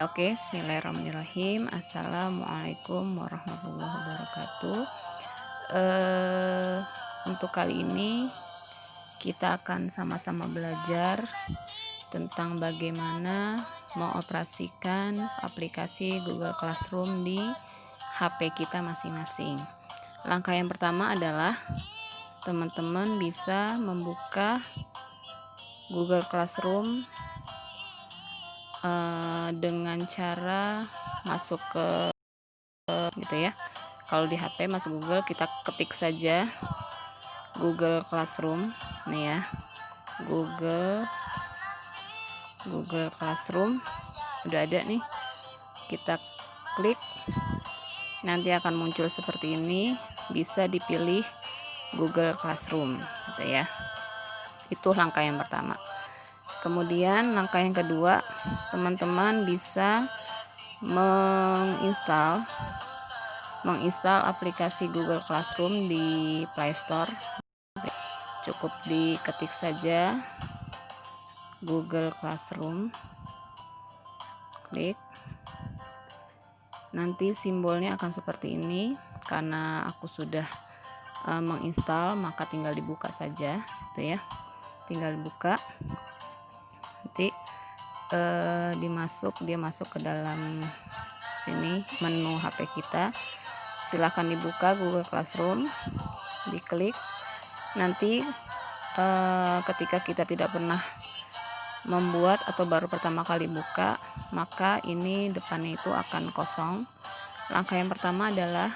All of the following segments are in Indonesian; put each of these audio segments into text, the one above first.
Oke, bismillahirrahmanirrahim. Assalamualaikum warahmatullahi wabarakatuh. Untuk kali ini kita akan sama-sama belajar tentang bagaimana mengoperasikan aplikasi Google Classroom di HP kita masing-masing. Langkah yang pertama adalah teman-teman bisa membuka Google Classroom dengan cara masuk ke gitu ya. Kalau di HP masuk Google, kita ketik saja Google Classroom nih ya. Google Classroom udah ada nih, kita klik, nanti akan muncul seperti ini. Bisa dipilih Google Classroom gitu ya. Itu langkah yang pertama. Kemudian langkah yang kedua, teman-teman bisa menginstal aplikasi Google Classroom di Play Store. Cukup diketik saja Google Classroom, klik, nanti simbolnya akan seperti ini. Karena aku sudah menginstal, maka tinggal dibuka saja gitu ya. Tinggal dibuka, nanti dia masuk ke dalam sini menu HP kita. Silahkan dibuka Google Classroom, diklik. Nanti ketika kita tidak pernah membuat atau baru pertama kali buka, maka ini depannya itu akan kosong. Langkah yang pertama adalah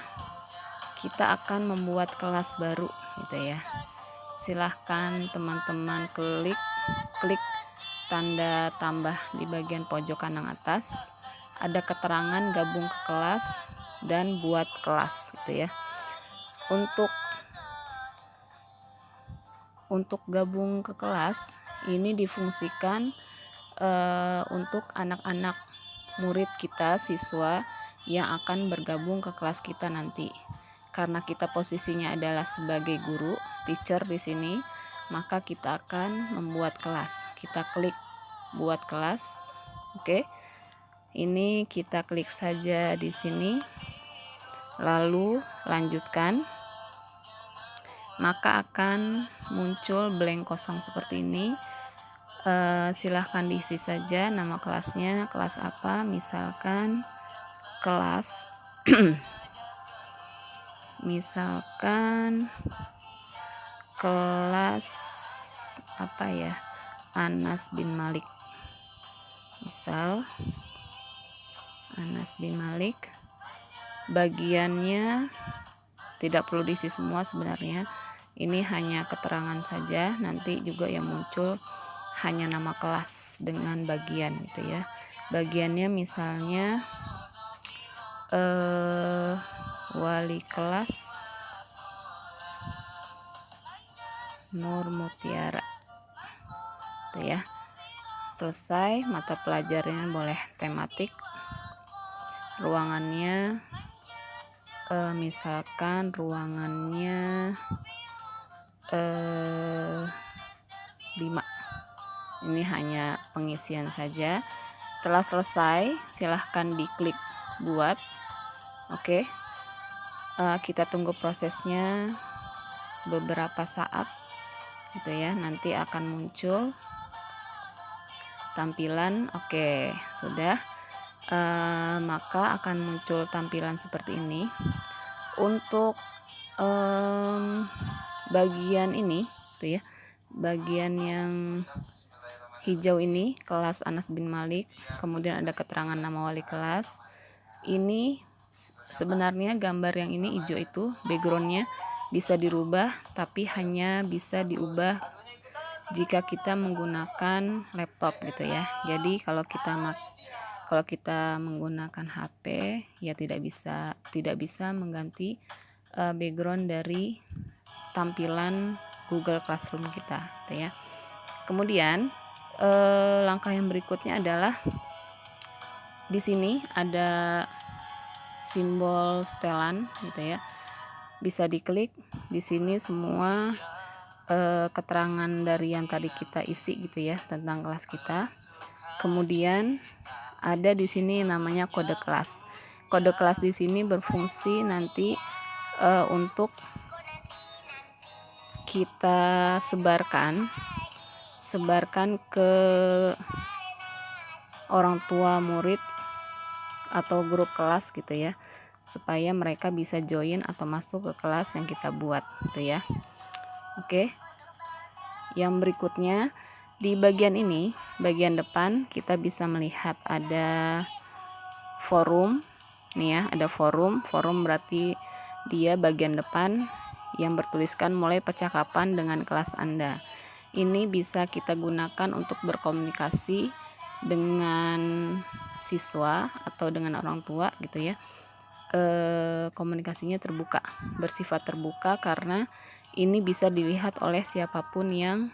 kita akan membuat kelas baru gitu ya. Silahkan teman-teman klik tanda tambah di bagian pojok kanan atas, ada keterangan gabung ke kelas dan buat kelas gitu ya. Untuk gabung ke kelas ini difungsikan untuk anak-anak murid kita, siswa yang akan bergabung ke kelas kita nanti. Karena kita posisinya adalah sebagai guru, teacher di sini, maka kita akan membuat kelas. Kita klik buat kelas. Oke. Ini kita klik saja di sini. Lalu lanjutkan. Maka akan muncul blank kosong seperti ini. Silahkan diisi saja nama kelasnya, kelas apa, misalkan kelas apa ya, Anas bin Malik, misal Anas bin Malik. Bagiannya tidak perlu diisi semua sebenarnya, ini hanya keterangan saja. Nanti juga yang muncul hanya nama kelas dengan bagian gitu ya. Bagiannya misalnya wali kelas Nur Mutiara gitu ya. Selesai, mata pelajarannya boleh tematik, ruangannya misalkan ruangannya 5. Ini hanya pengisian saja. Setelah selesai, silahkan diklik buat. Oke. Kita tunggu prosesnya beberapa saat gitu ya. Nanti akan muncul tampilan. Oke, sudah. Maka akan muncul tampilan seperti ini. Untuk bagian ini tuh ya, bagian yang hijau ini kelas Anas bin Malik, kemudian ada keterangan nama wali kelas. Ini sebenarnya gambar yang ini hijau itu backgroundnya bisa dirubah, tapi hanya bisa diubah jika kita menggunakan laptop gitu ya. Jadi kalau kita menggunakan HP ya tidak bisa mengganti background dari tampilan Google Classroom kita gitu ya. Kemudian langkah yang berikutnya adalah di sini ada simbol setelan gitu ya. Bisa diklik di sini semua keterangan dari yang tadi kita isi gitu ya tentang kelas kita. Kemudian ada di sini namanya kode kelas. Kode kelas di sini berfungsi nanti untuk kita sebarkan ke orang tua murid atau grup kelas gitu ya, supaya mereka bisa join atau masuk ke kelas yang kita buat gitu ya. Oke. Yang berikutnya di bagian ini, bagian depan kita bisa melihat ada forum. Nih ya, ada forum. Forum berarti dia bagian depan yang bertuliskan mulai percakapan dengan kelas Anda. Ini bisa kita gunakan untuk berkomunikasi dengan siswa atau dengan orang tua gitu ya. Komunikasinya terbuka, bersifat terbuka karena ini bisa dilihat oleh siapapun yang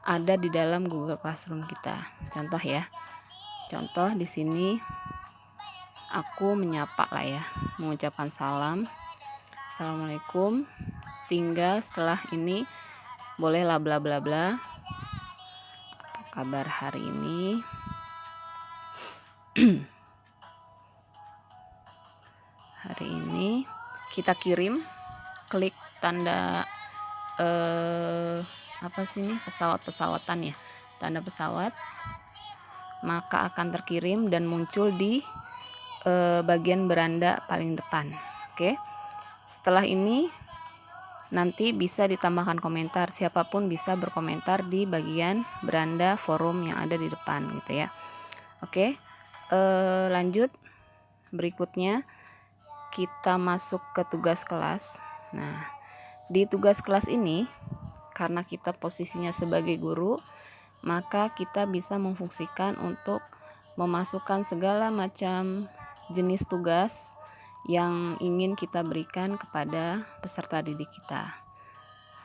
ada di dalam Google Classroom kita. Contoh ya. Contoh di sini aku menyapa lah ya, mengucapkan salam. Assalamualaikum. Tinggal setelah ini bolehlah bla bla bla. Apa kabar hari ini? Hari ini kita kirim, klik tanda apa sih ini, pesawat-pesawatan ya, tanda pesawat, maka akan terkirim dan muncul di bagian beranda paling depan. Oke. Setelah ini nanti bisa ditambahkan komentar, siapapun bisa berkomentar di bagian beranda forum yang ada di depan gitu ya. Oke. Lanjut, berikutnya kita masuk ke tugas kelas. Nah, di tugas kelas ini karena kita posisinya sebagai guru, maka kita bisa memfungsikan untuk memasukkan segala macam jenis tugas yang ingin kita berikan kepada peserta didik kita.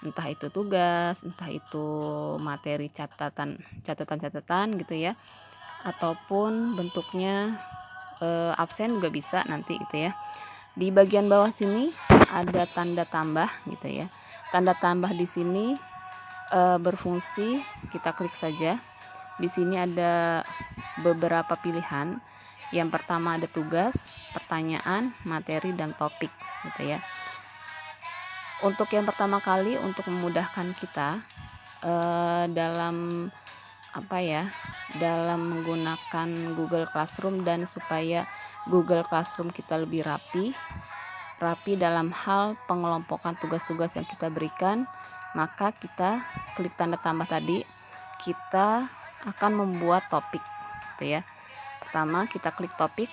Entah itu tugas, entah itu materi catatan gitu ya, ataupun bentuknya absen juga bisa nanti gitu ya. Di bagian bawah sini ada tanda tambah gitu ya. Tanda tambah di sini berfungsi, kita klik saja. Di sini ada beberapa pilihan. Yang pertama ada tugas, pertanyaan, materi, dan topik gitu ya. Untuk yang pertama kali, untuk memudahkan kita dalam dalam menggunakan Google Classroom dan supaya Google Classroom kita lebih rapi dalam hal pengelompokan tugas-tugas yang kita berikan, maka kita klik tanda tambah tadi, kita akan membuat topik gitu ya. Pertama kita klik topik.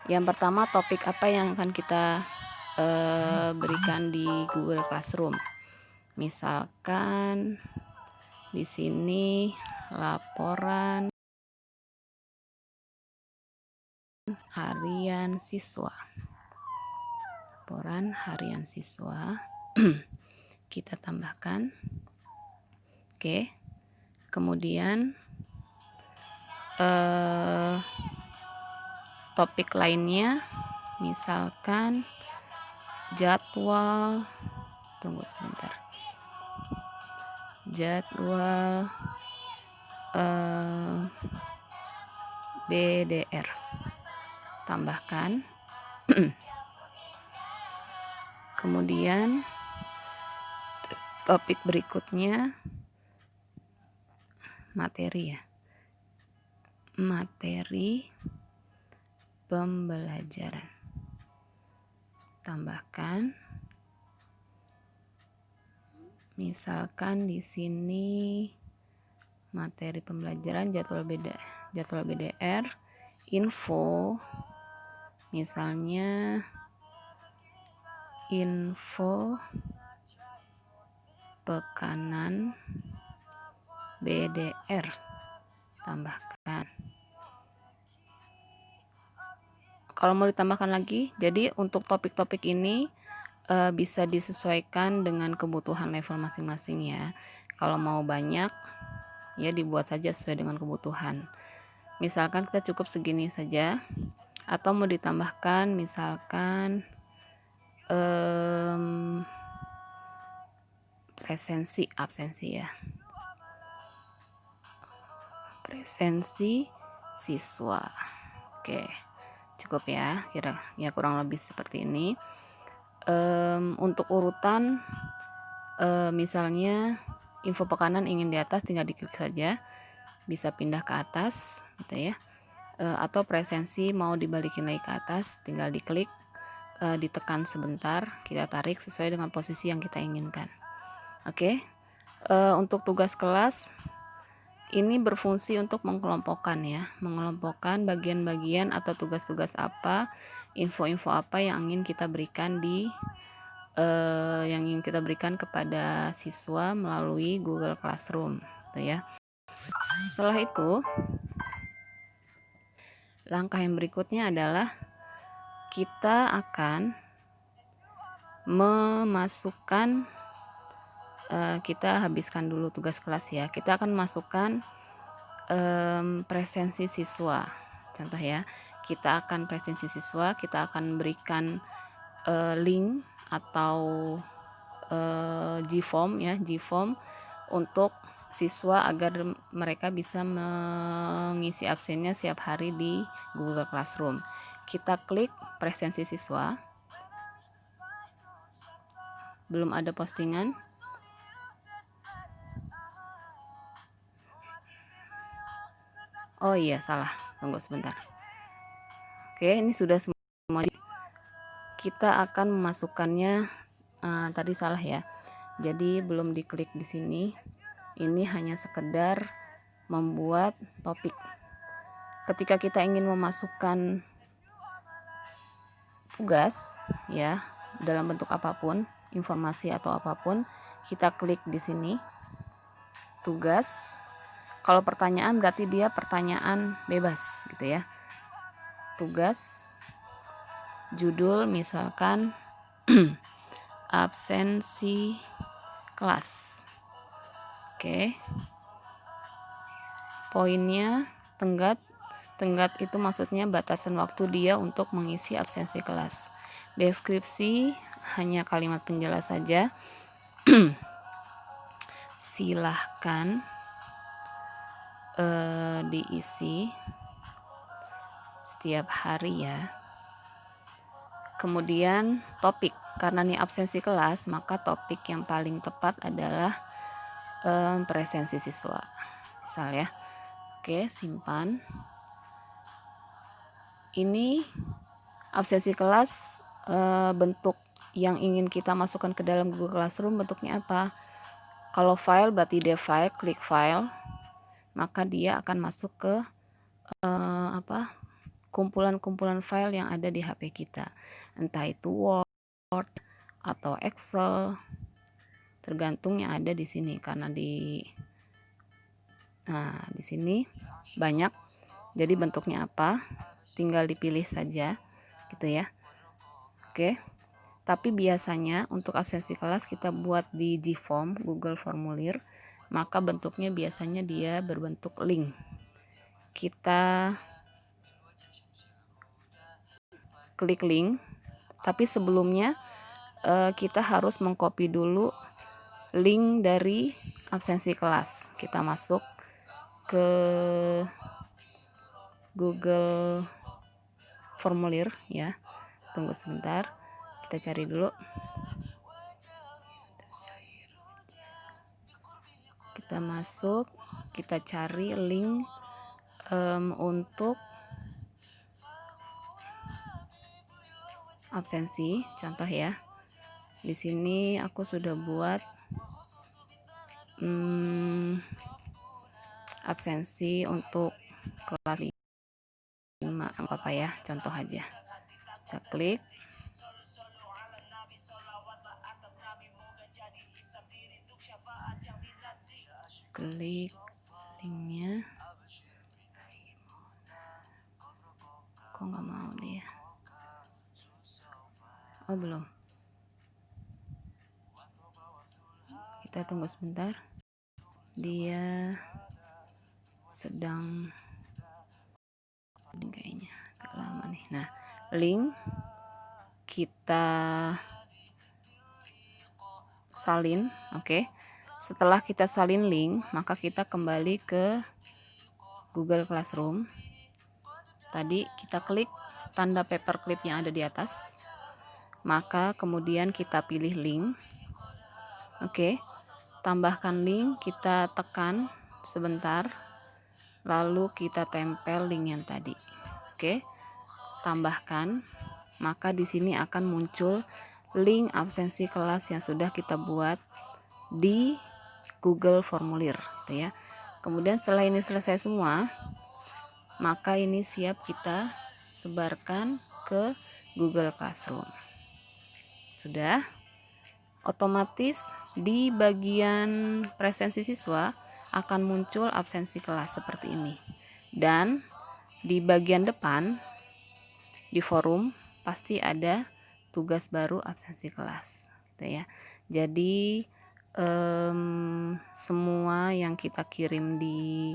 Yang pertama, topik apa yang akan kita berikan di Google Classroom. Misalkan di sini laporan harian siswa. Laporan harian siswa. Kita tambahkan. Oke. Kemudian topik lainnya misalkan jadwal, tunggu sebentar, jadwal BDR, tambahkan. Kemudian topik berikutnya materi ya, materi pembelajaran, tambahkan. Misalkan di sini materi pembelajaran jadwal BDR, info, misalnya info pekanan BDR, tambahkan. Kalau mau ditambahkan lagi, jadi untuk topik-topik ini bisa disesuaikan dengan kebutuhan level masing-masing ya. Kalau mau banyak ya dibuat saja sesuai dengan kebutuhan. Misalkan kita cukup segini saja, atau mau ditambahkan misalkan presensi, absensi ya. Presensi, siswa. Oke, cukup ya, kira ya kurang lebih seperti ini. Untuk urutan misalnya info pekanan ingin di atas, tinggal diklik saja, bisa pindah ke atas gitu ya. Atau presensi mau dibalikin lagi ke atas, tinggal diklik, ditekan sebentar, kita tarik sesuai dengan posisi yang kita inginkan. Oke. Untuk tugas kelas ini berfungsi untuk mengelompokkan ya, mengelompokkan bagian-bagian atau tugas-tugas apa, info-info apa yang ingin kita berikan kepada siswa melalui Google Classroom, gitu ya. Setelah itu, langkah yang berikutnya adalah kita akan memasukkan, kita habiskan dulu tugas kelas ya. Kita akan masukkan presensi siswa. Contoh ya, kita akan presensi siswa, kita akan berikan link atau Gform ya, Gform untuk siswa agar mereka bisa mengisi absennya setiap hari di Google Classroom. Kita klik presensi siswa. Belum ada postingan. Oh iya, salah. Tunggu sebentar. Oke, ini sudah semua. Kita akan memasukkannya, tadi salah ya. Jadi belum diklik di sini. Ini hanya sekedar membuat topik. Ketika kita ingin memasukkan tugas ya, dalam bentuk apapun, informasi atau apapun, kita klik di sini. Tugas. Kalau pertanyaan berarti dia pertanyaan bebas gitu ya. Tugas. Judul misalkan absensi kelas. Oke. Poinnya tenggat. Tenggat itu maksudnya batasan waktu dia untuk mengisi absensi kelas. Deskripsi hanya kalimat penjelas saja. Silahkan diisi setiap hari ya. Kemudian topik, karena ini absensi kelas, maka topik yang paling tepat adalah presensi siswa. Misal ya. Oke, simpan. Ini absensi kelas, bentuk yang ingin kita masukkan ke dalam Google Classroom bentuknya apa? Kalau file berarti dia file, klik file, maka dia akan masuk ke kumpulan-kumpulan file yang ada di HP kita, entah itu Word atau Excel, tergantung yang ada di sini. Karena di sini banyak, jadi bentuknya apa tinggal dipilih saja gitu ya. Oke, tapi biasanya untuk absensi kelas kita buat di Gform, Google Formulir, maka bentuknya biasanya dia berbentuk link. Kita klik link, tapi sebelumnya kita harus mengcopy dulu link dari absensi kelas. Kita masuk ke Google Formulir ya. Tunggu sebentar, kita cari dulu. Kita masuk, kita cari link untuk absensi. Contoh ya, di sini aku sudah buat absensi untuk kelas 5 apa ya, contoh aja. Kita klik, linknya. Kok nggak mau dia? Oh belum. Kita tunggu sebentar. Dia sedang kayaknya agak lama nih. Nah, link kita salin, oke. Setelah kita salin link, maka kita kembali ke Google Classroom. tadi kita klik tanda paperclip yang ada di atas, maka kemudian kita pilih link. Oke, tambahkan link, kita tekan sebentar, lalu kita tempel link yang tadi. Oke, tambahkan, maka di sini akan muncul link absensi kelas yang sudah kita buat di Google Formulir, gitu ya. Kemudian setelah ini selesai semua, maka ini siap kita sebarkan ke Google Classroom. Sudah, otomatis di bagian presensi siswa akan muncul absensi kelas seperti ini. Dan di bagian depan di forum pasti ada tugas baru absensi kelas, gitu ya. Jadi semua yang kita kirim di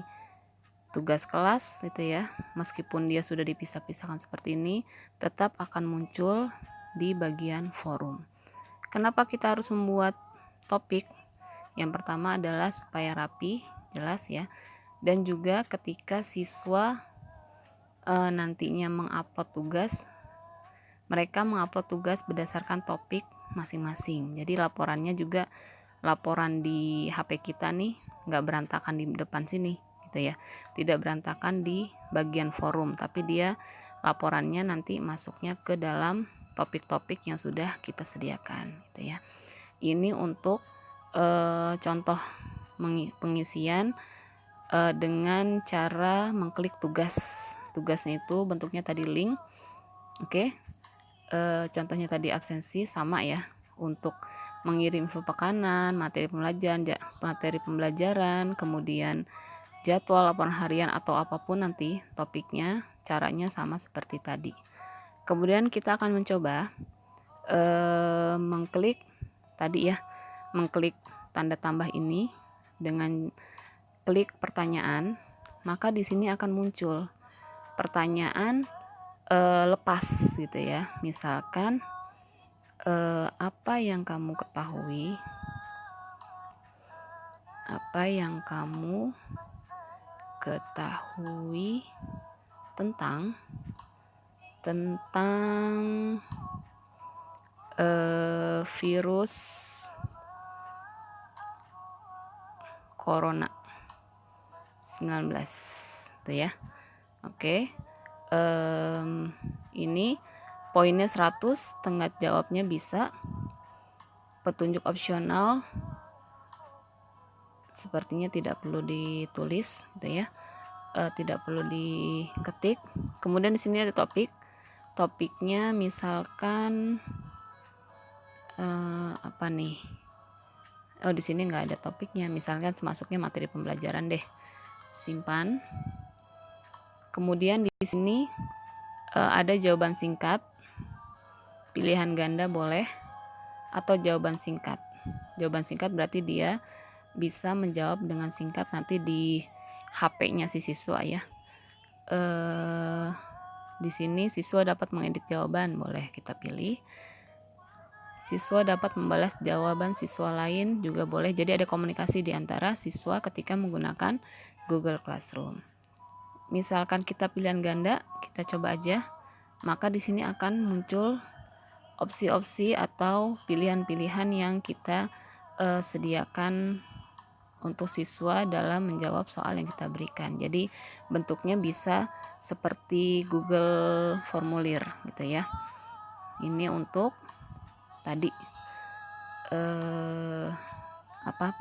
tugas kelas itu ya, meskipun dia sudah dipisah-pisahkan seperti ini, tetap akan muncul di bagian forum. Kenapa kita harus membuat topik? Yang pertama adalah supaya rapi, jelas ya, dan juga ketika siswa nantinya mengupload tugas, mereka mengupload tugas berdasarkan topik masing-masing. Jadi laporannya juga laporan di HP kita nih nggak berantakan di depan sini, gitu ya, tidak berantakan di bagian forum, tapi dia laporannya nanti masuknya ke dalam topik-topik yang sudah kita sediakan, gitu ya. Ini untuk contoh pengisian dengan cara mengklik tugas. Tugasnya itu bentuknya tadi link. Oke, contohnya tadi absensi sama ya, untuk mengirim info pekanan, materi pembelajaran, kemudian jadwal laporan harian atau apapun nanti topiknya, caranya sama seperti tadi. Kemudian kita akan mencoba mengklik tadi ya, mengklik tanda tambah ini dengan klik pertanyaan, maka di sini akan muncul pertanyaan lepas, gitu ya. Misalkan apa yang kamu ketahui tentang virus corona 19, gitu ya. Oke, ini poinnya 100, tengah jawabnya bisa. Petunjuk opsional sepertinya tidak perlu ditulis, gitu ya, tidak perlu diketik. Kemudian di sini ada topiknya, misalkan apa nih? Oh, di sini nggak ada topiknya, misalkan masuknya materi pembelajaran deh. Simpan. Kemudian di sini ada jawaban singkat, pilihan ganda boleh, atau jawaban singkat. Jawaban singkat berarti dia bisa menjawab dengan singkat nanti di HP-nya si siswa ya. Di sini siswa dapat mengedit jawaban, boleh kita pilih. Siswa dapat membalas jawaban siswa lain, juga boleh. Jadi ada komunikasi di antara siswa ketika menggunakan Google Classroom. Misalkan kita pilihan ganda, kita coba aja. Maka di sini akan muncul opsi-opsi atau pilihan-pilihan yang kita sediakan untuk siswa dalam menjawab soal yang kita berikan. Jadi bentuknya bisa seperti Google Formulir, gitu ya. Ini untuk tadi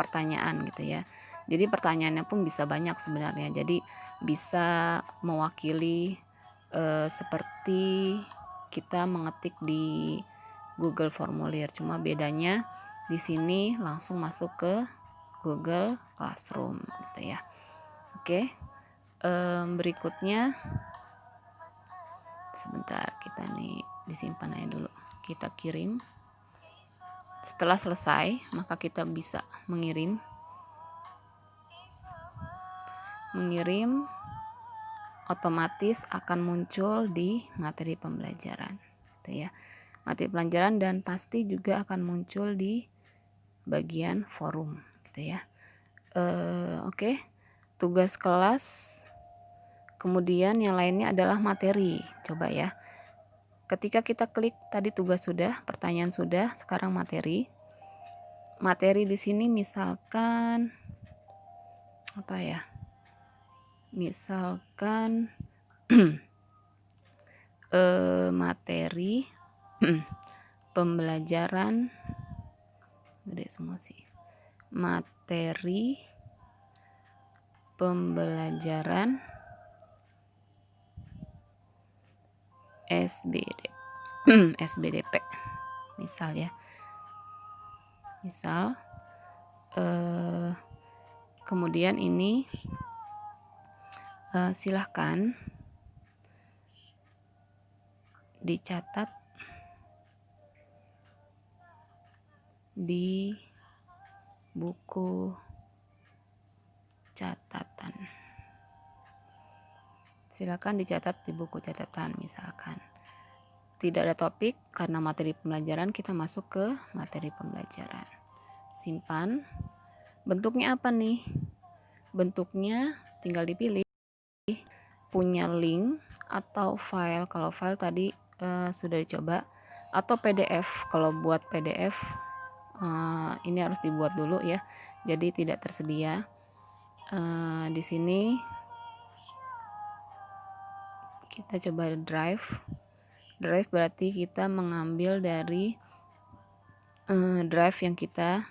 pertanyaan, gitu ya. Jadi pertanyaannya pun bisa banyak sebenarnya. Jadi bisa mewakili seperti kita mengetik di Google Formulir, cuma bedanya di sini langsung masuk ke Google Classroom, gitu ya. Oke, berikutnya sebentar, kita nih disimpan aja dulu, kita kirim. Setelah selesai, maka kita bisa mengirim otomatis akan muncul di materi pembelajaran, gitu ya. Materi pelajaran, dan pasti juga akan muncul di bagian forum, gitu ya. Oke. Tugas kelas Kemudian yang lainnya adalah materi. Coba ya. Ketika kita klik tadi tugas sudah, pertanyaan sudah, sekarang materi. Materi di sini misalkan apa ya? Misalkan materi pembelajaran gede semua sih. Materi pembelajaran SBDP misal ya. Misal kemudian ini silahkan dicatat di buku catatan. Silakan dicatat di buku catatan misalkan. Tidak ada topik karena materi pembelajaran, kita masuk ke materi pembelajaran. Simpan. Bentuknya apa nih? Bentuknya tinggal dipilih. Punya link atau file. Kalau file tadi sudah dicoba. Atau PDF. Kalau buat PDF ini harus dibuat dulu ya. Jadi tidak tersedia. Di sini kita coba drive. Drive berarti kita mengambil dari drive yang kita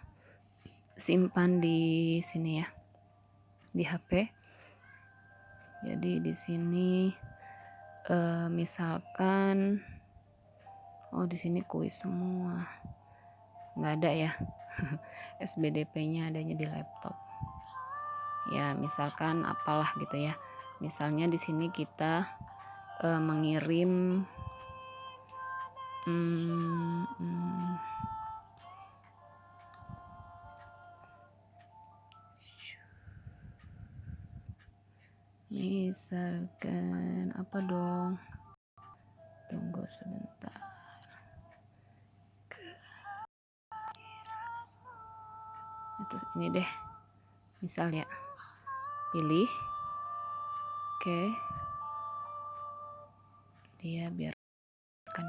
simpan di sini ya, di HP. Jadi di sini misalkan di sini kuis semua, nggak ada ya. SBDP-nya adanya di laptop. Ya misalkan apalah gitu ya. Misalnya di sini kita mengirim misalkan apa dong, tunggu sebentar. Terus ini deh, misal ya, pilih, oke, dia biarkan.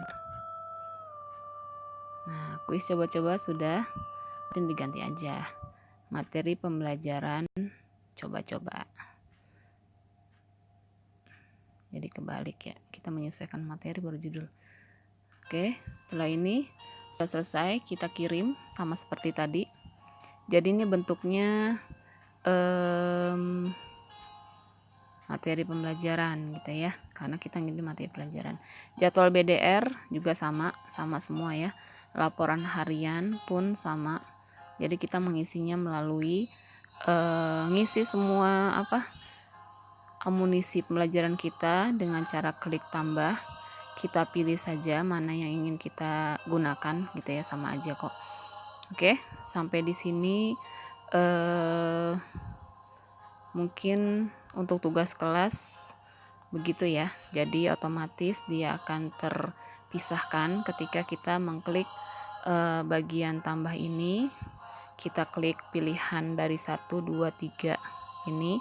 Nah, kuis coba-coba sudah, dan diganti aja materi pembelajaran coba-coba. Jadi kebalik ya, kita menyesuaikan materi baru judul. Oke, setelah ini sudah selesai, kita kirim sama seperti tadi. Jadi ini bentuknya materi pembelajaran gitu ya, karena kita ngirim materi pelajaran. Jadwal BDR juga sama semua ya. Laporan harian pun sama. Jadi kita mengisinya melalui ngisi semua amunisi pembelajaran kita dengan cara klik tambah. Kita pilih saja mana yang ingin kita gunakan gitu ya, sama aja kok. Oke, sampai di sini mungkin untuk tugas kelas begitu ya. Jadi otomatis dia akan terpisahkan ketika kita mengklik bagian tambah ini. Kita klik pilihan dari 1, 2, 3 ini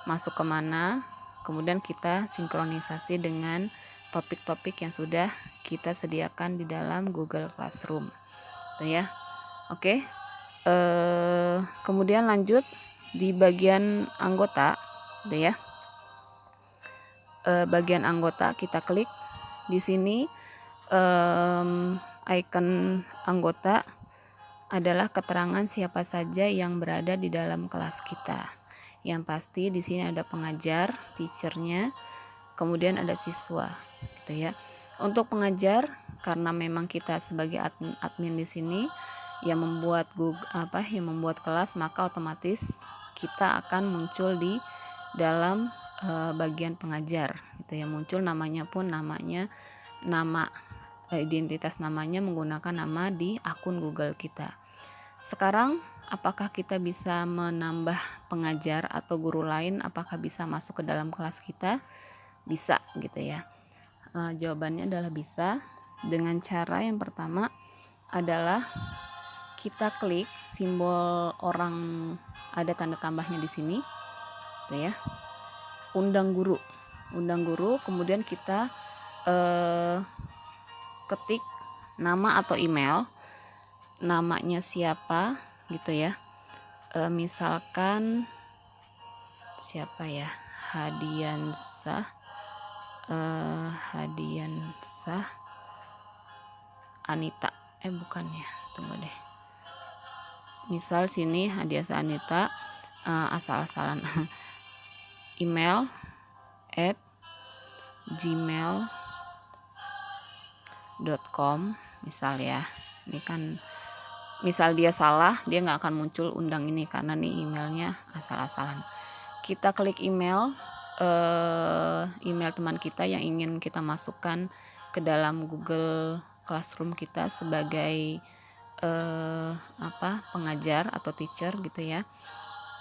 masuk kemana, kemudian kita sinkronisasi dengan topik-topik yang sudah kita sediakan di dalam Google Classroom tuh ya. Oke, kemudian lanjut di bagian anggota tuh ya. Bagian anggota kita klik di sini. Icon anggota adalah keterangan siapa saja yang berada di dalam kelas kita. Yang pasti di sini ada pengajar, teachernya, kemudian ada siswa, gitu ya. Untuk pengajar, karena memang kita sebagai admin di sini yang membuat yang membuat kelas, maka otomatis kita akan muncul di dalam bagian pengajar, gitu ya. Muncul namanya pun nama identitas namanya menggunakan nama di akun Google kita. Sekarang apakah kita bisa menambah pengajar atau guru lain, apakah bisa masuk ke dalam kelas kita? Bisa gitu ya. Jawabannya adalah bisa, dengan cara yang pertama adalah kita klik simbol orang, ada tanda tambahnya di sini tuh ya. undang guru, kemudian kita ketik nama atau email, namanya siapa gitu ya. Misalkan siapa ya, Hadiansah Anita, bukan ya, tunggu deh, misal sini Hadiansah Anita, asal-asalan email @gmail.com misal ya. Ini kan misal dia salah, dia nggak akan muncul undang ini karena nih emailnya asal-asalan. Kita klik email teman kita yang ingin kita masukkan ke dalam Google Classroom kita sebagai pengajar atau teacher gitu ya,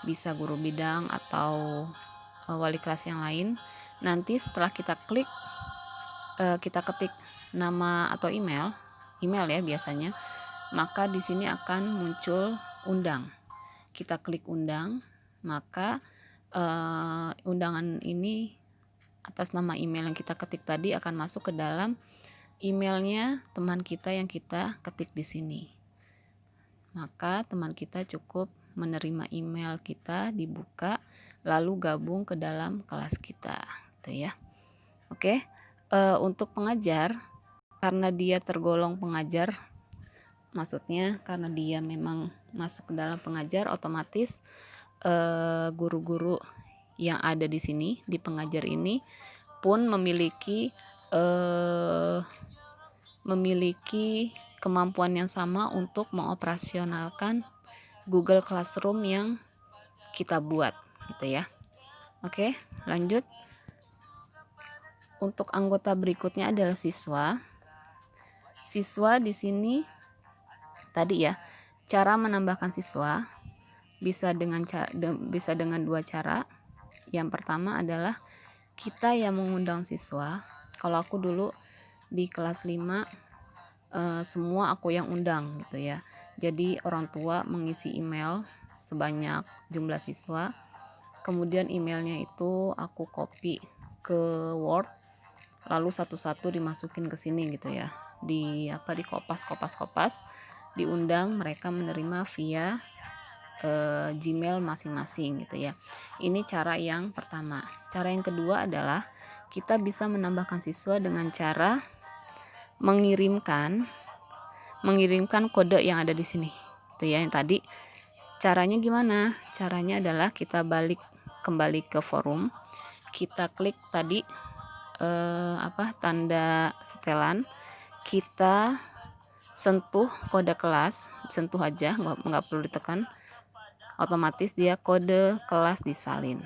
bisa guru bidang atau wali kelas yang lain. Nanti setelah kita klik, kita ketik nama atau email ya biasanya, maka di sini akan muncul undang. Kita klik undang, maka undangan ini atas nama email yang kita ketik tadi akan masuk ke dalam emailnya teman kita yang kita ketik di sini. Maka teman kita cukup menerima email kita, dibuka, lalu gabung ke dalam kelas kita, gitu ya. Oke, untuk pengajar, karena dia tergolong pengajar, maksudnya karena dia memang masuk ke dalam pengajar, otomatis guru-guru yang ada di sini, di pengajar ini pun memiliki kemampuan yang sama untuk mengoperasionalkan Google Classroom yang kita buat, gitu ya. Oke, lanjut. Untuk anggota berikutnya adalah siswa. Siswa di sini tadi ya, cara menambahkan siswa bisa dengan dua cara. Yang pertama adalah kita yang mengundang siswa. Kalau aku dulu di kelas 5 semua aku yang undang gitu ya. Jadi orang tua mengisi email sebanyak jumlah siswa. Kemudian emailnya itu aku copy ke Word, lalu satu-satu dimasukin ke sini gitu ya. Di kopas, diundang, mereka menerima via Gmail masing-masing gitu ya. Ini cara yang pertama. Cara yang kedua adalah kita bisa menambahkan siswa dengan cara mengirimkan kode yang ada di sini. Itu ya yang tadi. Caranya gimana? Caranya adalah kita kembali ke forum. Kita klik tadi tanda setelan. Kita sentuh kode kelas, sentuh aja, nggak perlu ditekan. Otomatis dia kode kelas disalin.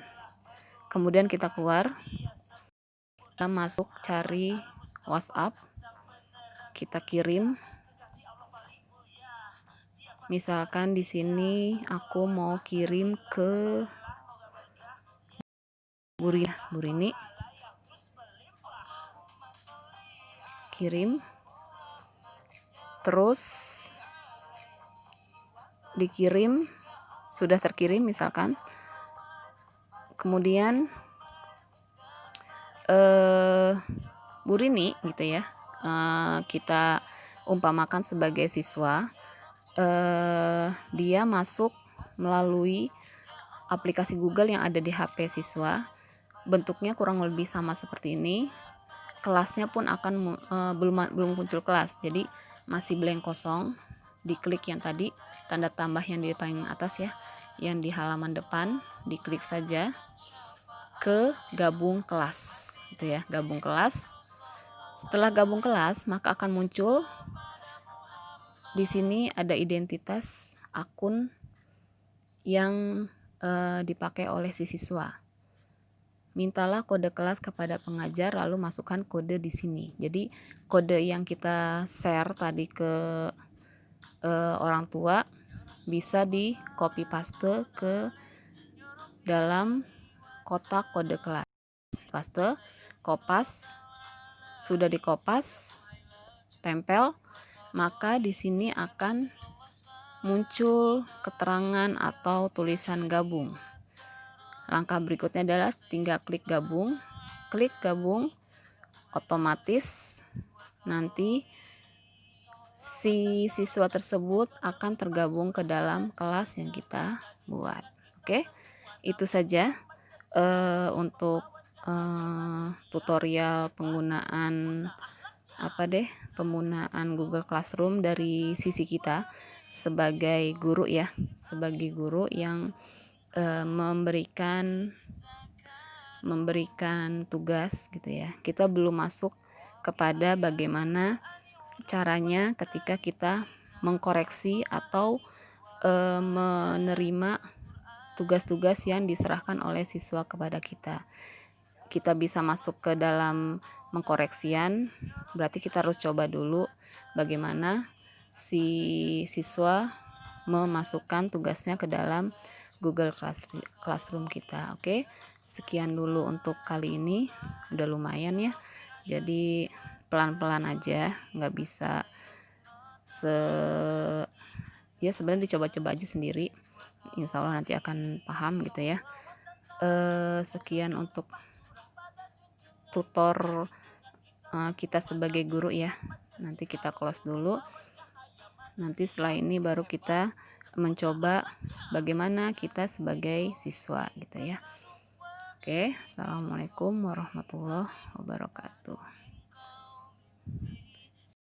Kemudian kita keluar, kita masuk cari WhatsApp, kita kirim. Misalkan di sini aku mau kirim ke Burini, kirim, terus dikirim, sudah terkirim misalkan. Kemudian Burini gitu ya, kita umpamakan sebagai siswa. Dia masuk melalui aplikasi Google yang ada di HP siswa. Bentuknya kurang lebih sama seperti ini. Kelasnya pun akan belum muncul kelas, jadi masih blank kosong. Diklik yang tadi tanda tambah yang di paling atas ya, yang di halaman depan, diklik saja ke gabung kelas gitu ya, gabung kelas. Setelah gabung kelas, maka akan muncul di sini ada identitas akun yang dipakai oleh si siswa. Mintalah kode kelas kepada pengajar, lalu masukkan kode di sini. Jadi kode yang kita share tadi ke orang tua bisa di copy paste ke dalam kotak kode kelas. Paste, kopas, sudah dikopas, tempel, maka di sini akan muncul keterangan atau tulisan gabung. Langkah berikutnya adalah tinggal klik gabung. Klik gabung, otomatis nanti si siswa tersebut akan tergabung ke dalam kelas yang kita buat. Oke, itu saja untuk tutorial penggunaan penggunaan Google Classroom dari sisi kita sebagai guru ya, sebagai guru yang memberikan tugas gitu ya. Kita belum masuk kepada bagaimana caranya ketika kita mengkoreksi atau menerima tugas-tugas yang diserahkan oleh siswa kepada kita. Kita bisa masuk ke dalam mengkoreksian, berarti kita harus coba dulu bagaimana si siswa memasukkan tugasnya ke dalam Google Classroom kita. Oke, sekian dulu untuk kali ini, udah lumayan ya. Jadi pelan-pelan aja, nggak bisa ya sebenarnya dicoba-coba aja sendiri. Insya Allah nanti akan paham gitu ya. Sekian untuk tutor kita sebagai guru ya. Nanti kita close dulu. Nanti setelah ini baru kita mencoba bagaimana kita sebagai siswa gitu ya. Oke, assalamualaikum warahmatullahi wabarakatuh.